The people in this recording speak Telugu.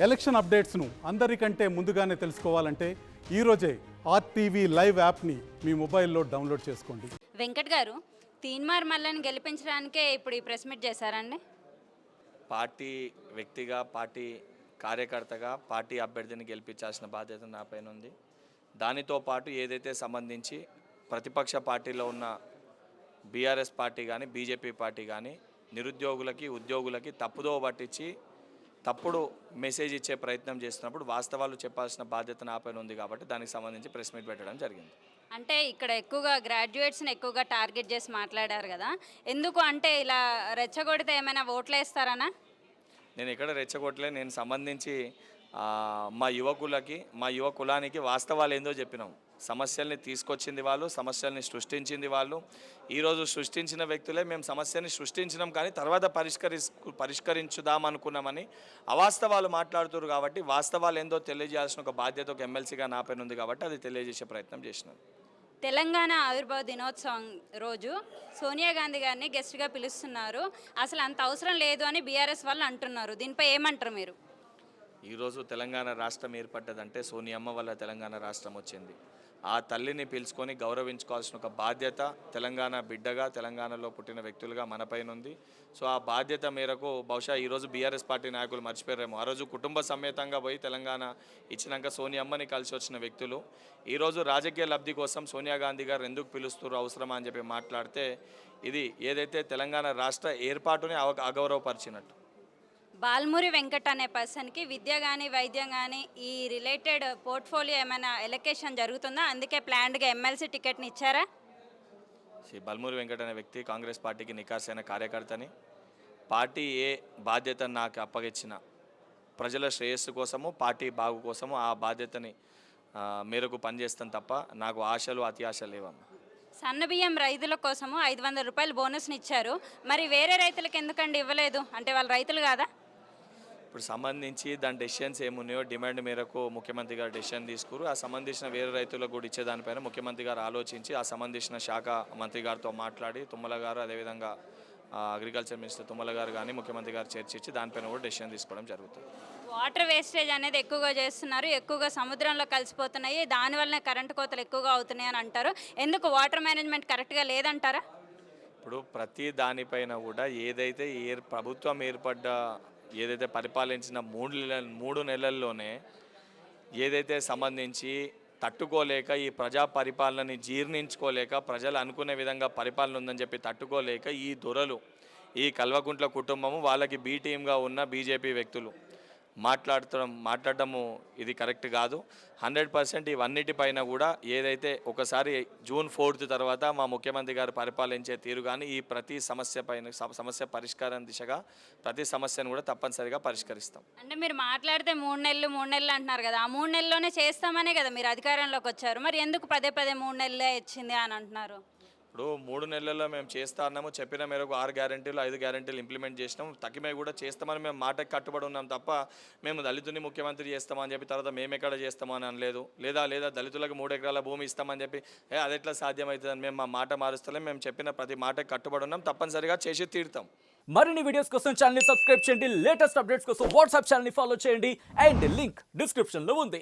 ఎలక్షన్ అప్డేట్స్ను అందరికంటే ముందుగానే తెలుసుకోవాలంటే ఈరోజే ఆర్టీవీ లైవ్ యాప్ని మీ మొబైల్లో డౌన్లోడ్ చేసుకోండి. వెంకట్ గారు, తీన్మార్ మల్లని గెలిపించడానికే ఇప్పుడు ఈ ప్రెస్ మీట్ చేశారండి. పార్టీ వ్యక్తిగా, పార్టీ కార్యకర్తగా పార్టీ అభ్యర్థిని గెలిపించాల్సిన బాధ్యత నా పైన ఉంది. దానితో పాటు ఏదైతే సంబంధించి ప్రతిపక్ష పార్టీలో ఉన్న బీఆర్ఎస్ పార్టీ కానీ బీజేపీ పార్టీ కానీ నిరుద్యోగులకి ఉద్యోగులకి తప్పుదో పట్టించి తప్పుడు మెసేజ్ ఇచ్చే ప్రయత్నం చేస్తున్నప్పుడు వాస్తవాలు చెప్పాల్సిన బాధ్యత నా పైన ఉంది కాబట్టి దానికి సంబంధించి ప్రెస్ మీట్ పెట్టడం జరిగింది. అంటే ఇక్కడ ఎక్కువగా గ్రాడ్యుయేట్స్ని ఎక్కువగా టార్గెట్ చేసి మాట్లాడారు కదా, ఎందుకు అంటే ఇలా రెచ్చగొడితే ఏమైనా ఓట్లు వేస్తారనా? నేను ఎక్కడ రెచ్చగొట్టలే. నేను సంబంధించి మా యువకులకి, మా యువ కులానికి వాస్తవాలు ఏందో చెప్పినాం. సమస్యల్ని తీసుకొచ్చింది వాళ్ళు, సమస్యల్ని సృష్టించింది వాళ్ళు. ఈరోజు సృష్టించిన వ్యక్తులే మేము సమస్యని సృష్టించినాం కానీ తర్వాత పరిష్కరించుదాం అనుకున్నామని అవాస్తవాలు మాట్లాడుతున్నారు. కాబట్టి వాస్తవాలు ఏందో తెలియజేయాల్సిన ఒక బాధ్యత ఒక ఎమ్మెల్సీగా నా పైన ఉంది కాబట్టి అది తెలియజేసే ప్రయత్నం చేసినాను. తెలంగాణ ఆవిర్భావ దినోత్సవం రోజు సోనియా గాంధీ గారిని గెస్ట్గా పిలుస్తున్నారు. అసలు అంత అవసరం లేదు అని బీఆర్ఎస్ వాళ్ళు అంటున్నారు. దీనిపై ఏమంటారు మీరు? ఈరోజు తెలంగాణ రాష్ట్రం ఏర్పడ్డదంటే సోనియమ్మ వల్ల తెలంగాణ రాష్ట్రం వచ్చింది. ఆ తల్లిని పిలుచుకొని గౌరవించుకోవాల్సిన ఒక బాధ్యత తెలంగాణ బిడ్డగా, తెలంగాణలో పుట్టిన వ్యక్తులుగా మనపైన ఉంది. సో ఆ బాధ్యత మేరకు బహుశా ఈరోజు బీఆర్ఎస్ పార్టీ నాయకులు మర్చిపోయారేమో. ఆ రోజు కుటుంబ సమేతంగా పోయి తెలంగాణ ఇచ్చినాక సోనియమ్మని కలిసి వచ్చిన వ్యక్తులు ఈరోజు రాజకీయ లబ్ధి కోసం సోనియా గాంధీ గారు ఎందుకు పిలుస్తారు, అవసరమా అని చెప్పి మాట్లాడితే ఇది ఏదైతే తెలంగాణ రాష్ట్ర ఏర్పాటుని అగౌరవపరిచినట్టు. బాల్మూరి వెంకట్ అనే పర్సన్కి విద్య కానీ వైద్యం కానీ ఈ రిలేటెడ్ పోర్ట్ఫోలియో ఏమైనా ఎలకేషన్ జరుగుతుందా? అందుకే ప్లాన్డ్గా ఎమ్మెల్సీ టికెట్ని ఇచ్చారా? బాల్మూరి వెంకట్ అనే వ్యక్తి కాంగ్రెస్ పార్టీకి నికార్సైన కార్యకర్తని. పార్టీ ఏ బాధ్యతను నాకు అప్పగించిన ప్రజల శ్రేయస్సు కోసము, పార్టీ బాగు కోసము ఆ బాధ్యతని మేరకు పనిచేస్తాను తప్ప నాకు ఆశలు అత్యాశలు లేవమ్మా. సన్నబియ్యం రైతుల కోసము 500 రూపాయలు బోనస్ని ఇచ్చారు. మరి వేరే రైతులకు ఎందుకండి ఇవ్వలేదు? అంటే వాళ్ళు రైతులు కాదా? ఇప్పుడు సంబంధించి దాని డెసిషన్స్ ఏమున్నాయో డిమాండ్ మేరకు ముఖ్యమంత్రి గారు డెసిషన్ తీసుకురు. ఆ సంబంధించిన వేరే రైతులకు కూడా ఇచ్చేదానిపైన ముఖ్యమంత్రి గారు ఆలోచించి ఆ సంబంధించిన శాఖ మంత్రి గారితో మాట్లాడి తుమ్మల గారు, అదేవిధంగా అగ్రికల్చర్ మినిస్టర్ తుమ్మల గారు కానీ ముఖ్యమంత్రి గారు చర్చించి దానిపైన కూడా డెసిషన్ తీసుకోవడం జరుగుతుంది. వాటర్ వేస్టేజ్ అనేది ఎక్కువగా చేస్తున్నారు, ఎక్కువగా సముద్రంలో కలిసిపోతున్నాయి, దానివల్లనే కరెంటు కోతలు ఎక్కువగా అవుతున్నాయి అని అంటారు. ఎందుకు వాటర్ మేనేజ్మెంట్ కరెక్ట్గా లేదంటారా? ఇప్పుడు ప్రతి దానిపైన కూడా ఏదైతే ప్రభుత్వం ఏదైతే పరిపాలించిన 3 నెలల్లోనే ఏదైతే సంబంధించి తట్టుకోలేక ఈ ప్రజా పరిపాలనని జీర్ణించుకోలేక ప్రజలు అనుకునే విధంగా పరిపాలన ఉందని చెప్పి తట్టుకోలేక ఈ దొరలు, ఈ కల్వకుంట్ల కుటుంబము, వాళ్ళకి బీ టీమ్గా ఉన్న బీజేపీ వ్యక్తులు మాట్లాడటము ఇది కరెక్ట్ కాదు. 100% ఇవన్నిటిపైన కూడా ఏదైతే ఒకసారి జూన్ 4 తర్వాత మా ముఖ్యమంత్రి గారు పరిపాలించే తీరు కానీ ఈ ప్రతి సమస్య పరిష్కారం దిశగా ప్రతి సమస్యను కూడా తప్పనిసరిగా పరిష్కరిస్తాం. అంటే మీరు మాట్లాడితే 3 నెలలు అంటున్నారు కదా, ఆ 3 నెలల్లోనే చేస్తామనే కదా మీరు అధికారంలోకి వచ్చారు. మరి ఎందుకు పదే 3 నెలలే ఇచ్చింది అని అంటున్నారు? ఇప్పుడు 3 నెలల్లో మేము చేస్తా అన్నాము, చెప్పిన మేరకు 6 గ్యారెంటీలు 5 గ్యారెంటీలు ఇంప్లిమెంట్ చేసినాం. తగ్గిమే కూడా చేస్తామని మేము మాటకి కట్టుబడి ఉన్నాం తప్ప మేము దళితుని ముఖ్యమంత్రి చేస్తామని చెప్పి తర్వాత మేము ఎక్కడ చేస్తామని అనలేదు. లేదా దళితులకు 3 ఎకరాల భూమి ఇస్తామని చెప్పి అది ఎట్లా సాధ్యమవుతుందని మేము మా మాట మారుస్తలేం. మేము చెప్పిన ప్రతి మాటకి కట్టుబడి ఉన్నాం, తప్పనిసరిగా చేసి తీరుతాం. మరిన్ని వీడియోస్ కోసం ఛానల్ ని సబ్స్క్రైబ్ చేయండి, లేటెస్ట్ అప్డేట్స్ కోసం వాట్సాప్ ఛానల్ ని ఫాలో చేయండి అండ్ లింక్ డిస్క్రిప్షన్ లో ఉంది.